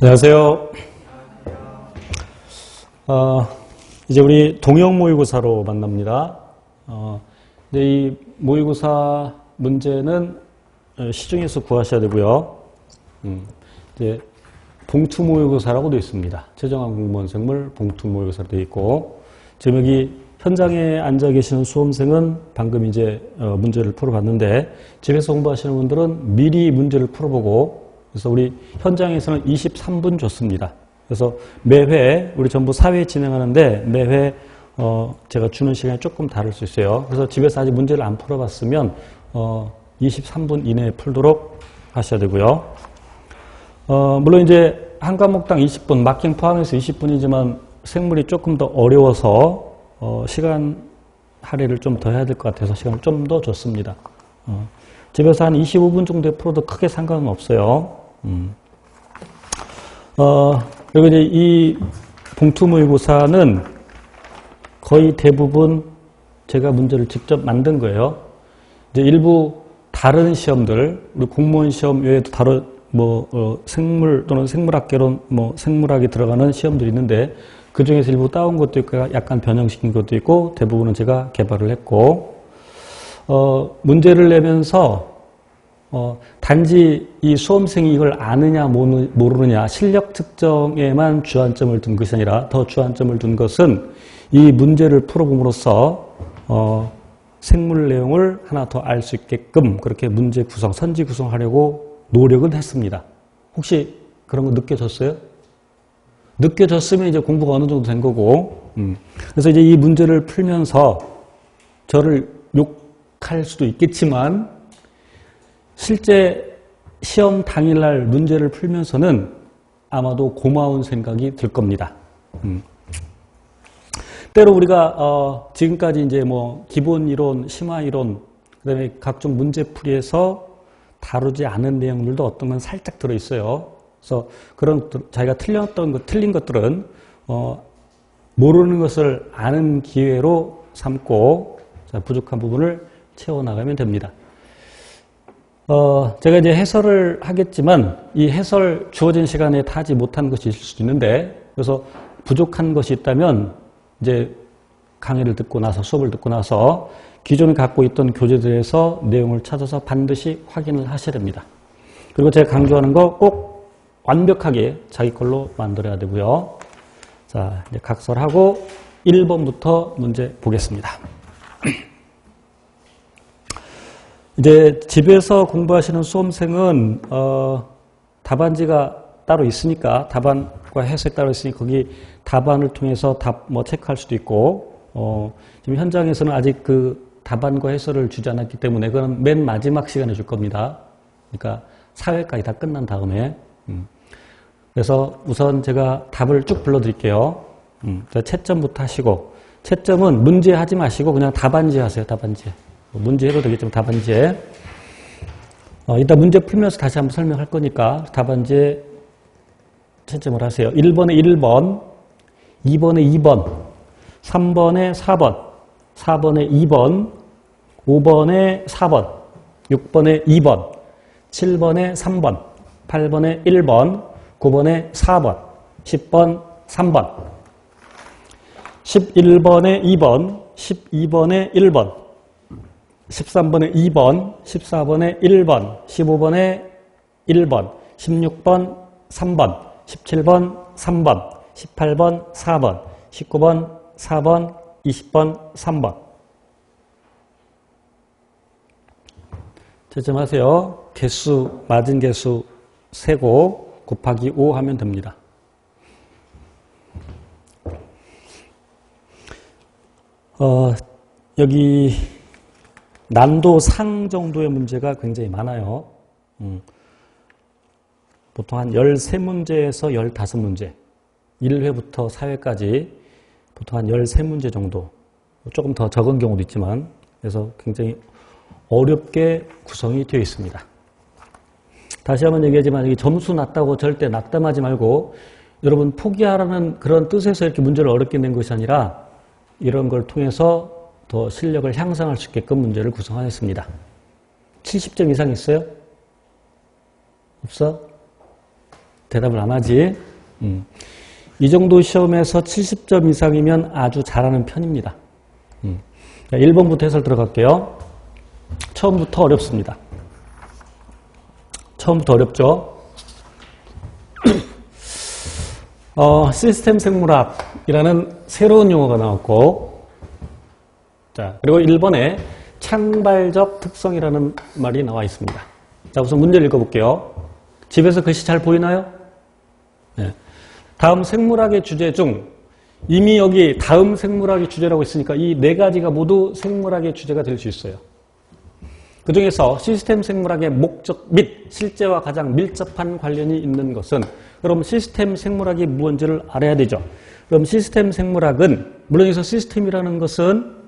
안녕하세요. 이제 우리 동형 모의고사로 만납니다. 이제 이 모의고사 문제는 시중에서 구하셔야 되고요. 이제 봉투 모의고사라고도 있습니다. 최종한 공무원 생물 봉투 모의고사로 되어 있고, 지금 여기 현장에 앉아 계시는 수험생은 방금 이제 문제를 풀어봤는데, 집에서 공부하시는 분들은 미리 문제를 풀어보고, 그래서 우리 현장에서는 23분 줬습니다. 그래서 매회 우리 전부 4회 진행하는데 매회 제가 주는 시간이 조금 다를 수 있어요. 그래서 집에서 아직 문제를 안 풀어봤으면 23분 이내에 풀도록 하셔야 되고요. 물론 이제 한 과목당 20분, 마킹 포함해서 20분이지만 생물이 조금 더 어려워서 시간 할애를 좀 더 해야 될 것 같아서 시간을 좀 더 줬습니다. 집에서 한 25분 정도에 풀어도 크게 상관은 없어요. 그리고 이제 이 봉투 모의고사는 거의 대부분 제가 문제를 직접 만든 거예요. 이제 일부 다른 시험들, 우리 공무원 시험 외에도 다른 생물 또는 생물학개론, 생물학이 들어가는 시험들이 있는데 그 중에서 일부 따온 것도 있고 약간 변형시킨 것도 있고 대부분은 제가 개발을 했고, 문제를 내면서 단지 이 수험생이 이걸 아느냐 모르느냐 실력 측정에만 주안점을 둔 것이 아니라 더 주안점을 둔 것은 이 문제를 풀어봄으로써 생물 내용을 하나 더 알 수 있게끔 그렇게 문제 구성, 선지 구성하려고 노력은 했습니다. 혹시 그런 거 느껴졌어요? 느껴졌으면 이제 공부가 어느 정도 된 거고, 그래서 이제 이 문제를 풀면서 저를 욕할 수도 있겠지만 실제 시험 당일날 문제를 풀면서는 아마도 고마운 생각이 들 겁니다. 때로 우리가 지금까지 이제 기본 이론, 심화 이론, 그다음에 각종 문제풀이에서 다루지 않은 내용들도 어떤 건 살짝 들어 있어요. 그래서 그런 자기가 틀린 것들은 모르는 것을 아는 기회로 삼고 부족한 부분을 채워 나가면 됩니다. 제가 이제 해설을 하겠지만 이 해설 주어진 시간에 다 하지 못한 것이 있을 수도 있는데, 그래서 부족한 것이 있다면 이제 강의를 듣고 나서 수업을 듣고 나서 기존에 갖고 있던 교재들에서 내용을 찾아서 반드시 확인을 하셔야 됩니다. 그리고 제가 강조하는 거 꼭 완벽하게 자기 걸로 만들어야 되고요. 자, 이제 각설하고 1번부터 문제 보겠습니다. 이제 집에서 공부하시는 수험생은 답안지가 따로 있으니까, 답안과 해석이 따로 있으니 거기 답안을 통해서 답 체크할 수도 있고, 지금 현장에서는 아직 그 답안과 해설을 주지 않았기 때문에 그건 맨 마지막 시간에 줄 겁니다. 그러니까 4회까지 다 끝난 다음에. 그래서 우선 제가 답을 쭉 불러드릴게요. 채점부터 하시고, 채점은 문제 하지 마시고 그냥 답안지 하세요. 답안지. 문제 해도 되겠지만 답안지에. 이따 문제 풀면서 다시 한번 설명할 거니까 답안지에 채점을 하세요. 1번에 1번, 2번에 2번, 3번에 4번, 4번에 2번, 5번에 4번, 6번에 2번, 7번에 3번, 8번에 1번, 9번에 4번, 10번 3번, 11번에 2번, 12번에 1번, 13번에 2번, 14번에 1번, 15번에 1번, 16번 3번, 17번 3번, 18번 4번, 19번 4번, 20번 3번. 채점하세요. 개수, 맞은 개수 세고 곱하기 5 하면 됩니다. 여기 난도 상 정도의 문제가 굉장히 많아요. 보통 한 13문제에서 15문제, 1회부터 4회까지 보통 한 13문제 정도, 조금 더 적은 경우도 있지만, 그래서 굉장히 어렵게 구성이 되어 있습니다. 다시 한번 얘기하지만 여기 점수 낮다고 절대 낙담하지 말고, 여러분 포기하라는 그런 뜻에서 이렇게 문제를 어렵게 낸 것이 아니라 이런 걸 통해서 더 실력을 향상할 수 있게끔 문제를 구성하였습니다. 70점 이상 있어요? 없어? 대답을 안 하지. 이 정도 시험에서 70점 이상이면 아주 잘하는 편입니다. 1번부터 해설 들어갈게요. 처음부터 어렵습니다. 처음부터 어렵죠. 시스템 생물학이라는 새로운 용어가 나왔고, 자, 그리고 1번에 창발적 특성이라는 말이 나와 있습니다. 자, 우선 문제를 읽어볼게요. 집에서 글씨 잘 보이나요? 네. 다음 생물학의 주제 중 이미 여기 다음 생물학의 주제라고 있으니까 이 네 가지가 모두 생물학의 주제가 될 수 있어요. 그 중에서 시스템 생물학의 목적 및 실제와 가장 밀접한 관련이 있는 것은, 그럼 시스템 생물학이 무엇인지를 알아야 되죠. 그럼 시스템 생물학은, 물론 여기서 시스템이라는 것은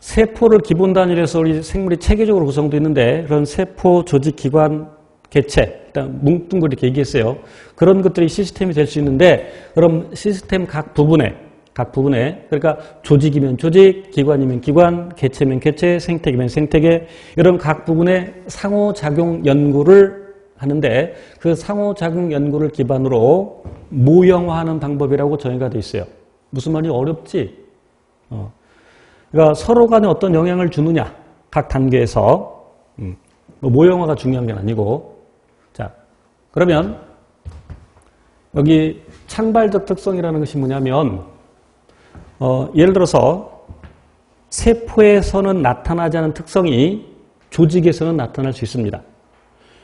세포를 기본 단위로 해서 우리 생물이 체계적으로 구성되어 있는데, 그런 세포, 조직, 기관, 개체, 일단 뭉뚱그리 이렇게 얘기했어요. 그런 것들이 시스템이 될 수 있는데, 그럼 시스템 각 부분에, 그러니까 조직이면 조직, 기관이면 기관, 개체면 개체, 생태계면 생태계, 이런 각 부분의 상호작용 연구를 하는데, 그 상호작용 연구를 기반으로 모형화하는 방법이라고 정의가 되어 있어요. 무슨 말이 어렵지? 그러니까 서로 간에 어떤 영향을 주느냐, 각 단계에서. 모형화가 중요한 게 아니고. 자, 그러면 여기 창발적 특성이라는 것이 뭐냐면, 예를 들어서 세포에서는 나타나지 않은 특성이 조직에서는 나타날 수 있습니다.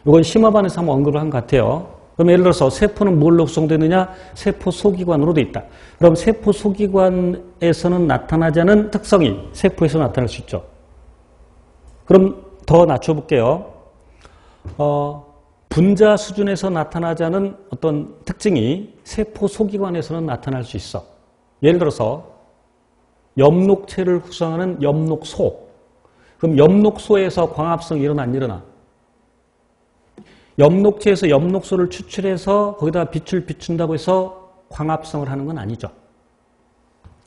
이건 심화반에서 한번 언급을 한 것 같아요. 그럼 예를 들어서 세포는 뭘로 구성되느냐? 세포 소기관으로 되어 있다. 그럼 세포 소기관에서는 나타나지 않은 특성이 세포에서 나타날 수 있죠. 그럼 더 낮춰볼게요. 분자 수준에서 나타나지 않은 어떤 특징이 세포 소기관에서는 나타날 수 있어. 예를 들어서 엽록체를 구성하는 엽록소. 그럼 엽록소에서 광합성이 일어나 안 일어나? 엽록체에서 엽록소를 추출해서 거기다 빛을 비춘다고 해서 광합성을 하는 건 아니죠.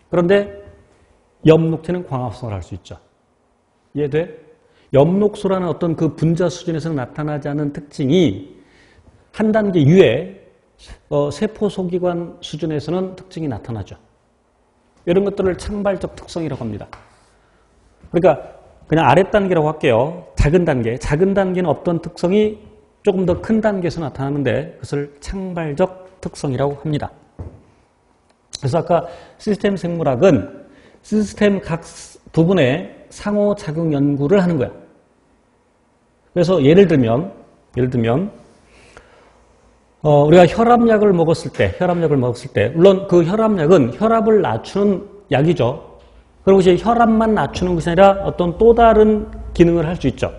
그런데 엽록체는 광합성을 할 수 있죠. 이해돼? 엽록소라는 어떤 그 분자 수준에서 나타나지 않은 특징이 한 단계 위에 세포 소기관 수준에서는 특징이 나타나죠. 이런 것들을 창발적 특성이라고 합니다. 그러니까 그냥 아랫단계라고 할게요. 작은 단계. 작은 단계는 어떤 특성이 조금 더 큰 단계에서 나타나는데 그것을 창발적 특성이라고 합니다. 그래서 아까 시스템 생물학은 시스템 각 부분의 상호작용 연구를 하는 거야. 그래서 예를 들면 우리가 혈압약을 먹었을 때 물론 그 혈압약은 혈압을 낮추는 약이죠. 그리고 이제 혈압만 낮추는 것이 아니라 어떤 또 다른 기능을 할 수 있죠.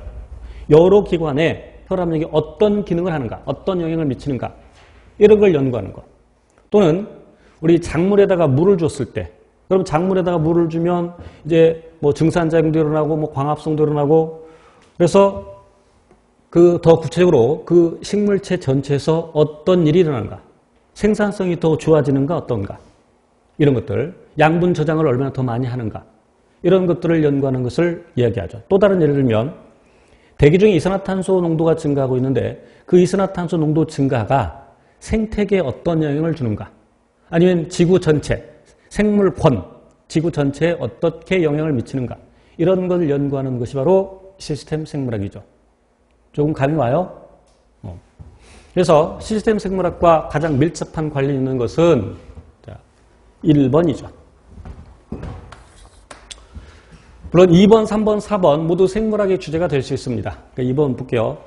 여러 기관에 혈압약이 어떤 기능을 하는가, 어떤 영향을 미치는가, 이런 걸 연구하는 것. 또는 우리 작물에다가 물을 줬을 때, 그럼 작물에다가 물을 주면 이제 뭐 증산작용도 일어나고 뭐 광합성도 일어나고, 그래서 그 더 구체적으로 그 식물체 전체에서 어떤 일이 일어나는가, 생산성이 더 좋아지는가 어떤가, 이런 것들, 양분 저장을 얼마나 더 많이 하는가, 이런 것들을 연구하는 것을 이야기하죠. 또 다른 예를 들면 대기 중에 이산화탄소 농도가 증가하고 있는데 그 이산화탄소 농도 증가가 생태계에 어떤 영향을 주는가, 아니면 지구 전체, 생물권, 지구 전체에 어떻게 영향을 미치는가, 이런 걸 연구하는 것이 바로 시스템 생물학이죠. 조금 감이 와요? 그래서 시스템 생물학과 가장 밀접한 관련이 있는 것은 1번이죠. 물론 2번, 3번, 4번 모두 생물학의 주제가 될 수 있습니다. 그러니까 2번 볼게요.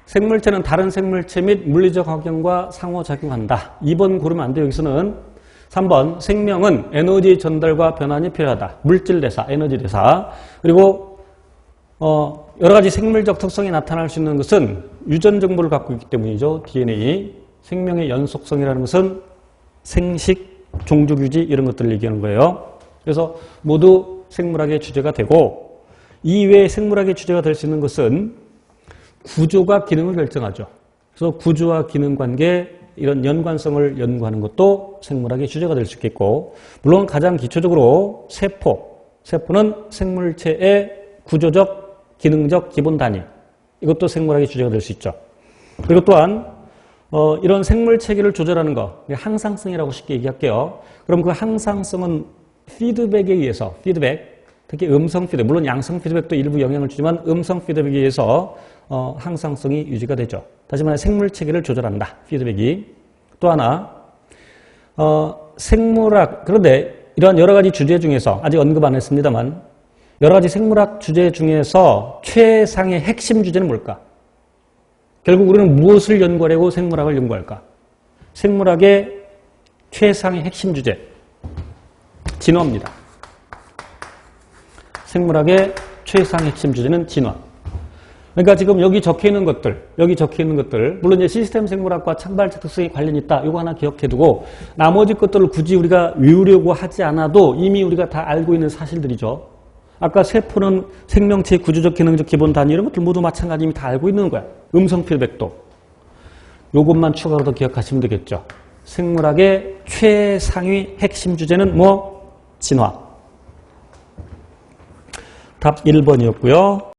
생물체는 다른 생물체 및 물리적 환경과 상호작용한다. 2번 고르면 안 돼요. 여기서는 3번, 생명은 에너지 전달과 변환이 필요하다. 물질 대사, 에너지 대사. 그리고 여러 가지 생물적 특성이 나타날 수 있는 것은 유전 정보를 갖고 있기 때문이죠. DNA. 생명의 연속성이라는 것은 생식, 종족 유지, 이런 것들을 얘기하는 거예요. 그래서 모두 생물학의 주제가 되고, 이외에 생물학의 주제가 될 수 있는 것은 구조가 기능을 결정하죠. 그래서 구조와 기능 관계, 이런 연관성을 연구하는 것도 생물학의 주제가 될 수 있겠고, 물론 가장 기초적으로 세포는 생물체의 구조적, 기능적 기본 단위, 이것도 생물학의 주제가 될 수 있죠. 그리고 또한 이런 생물 체계를 조절하는 거, 항상성이라고 쉽게 얘기할게요. 그럼 그 항상성은 피드백에 의해서, 특히 음성 피드백, 물론 양성 피드백도 일부 영향을 주지만 음성 피드백에 의해서 항상성이 유지가 되죠. 다시 말해 생물 체계를 조절한다. 피드백이. 또 하나 생물학, 그런데 이러한 여러 가지 주제 중에서 아직 언급 안 했습니다만 여러 가지 생물학 주제 중에서 최상의 핵심 주제는 뭘까? 결국 우리는 무엇을 연구하려고 생물학을 연구할까? 생물학의 최상의 핵심 주제, 진화입니다. 생물학의 최상의 핵심 주제는 진화. 그러니까 지금 여기 적혀 있는 것들, 물론 이제 시스템 생물학과 창발적 특성이 관련이 있다. 이거 하나 기억해두고 나머지 것들을 굳이 우리가 외우려고 하지 않아도 이미 우리가 다 알고 있는 사실들이죠. 아까 세포는 생명체의 구조적 기능적 기본 단위 이런 것들 모두 마찬가지 이미 다 알고 있는 거야. 음성 피드백도. 요것만 추가로 더 기억하시면 되겠죠. 생물학의 최상위 핵심 주제는 뭐? 진화. 답 1번이었고요.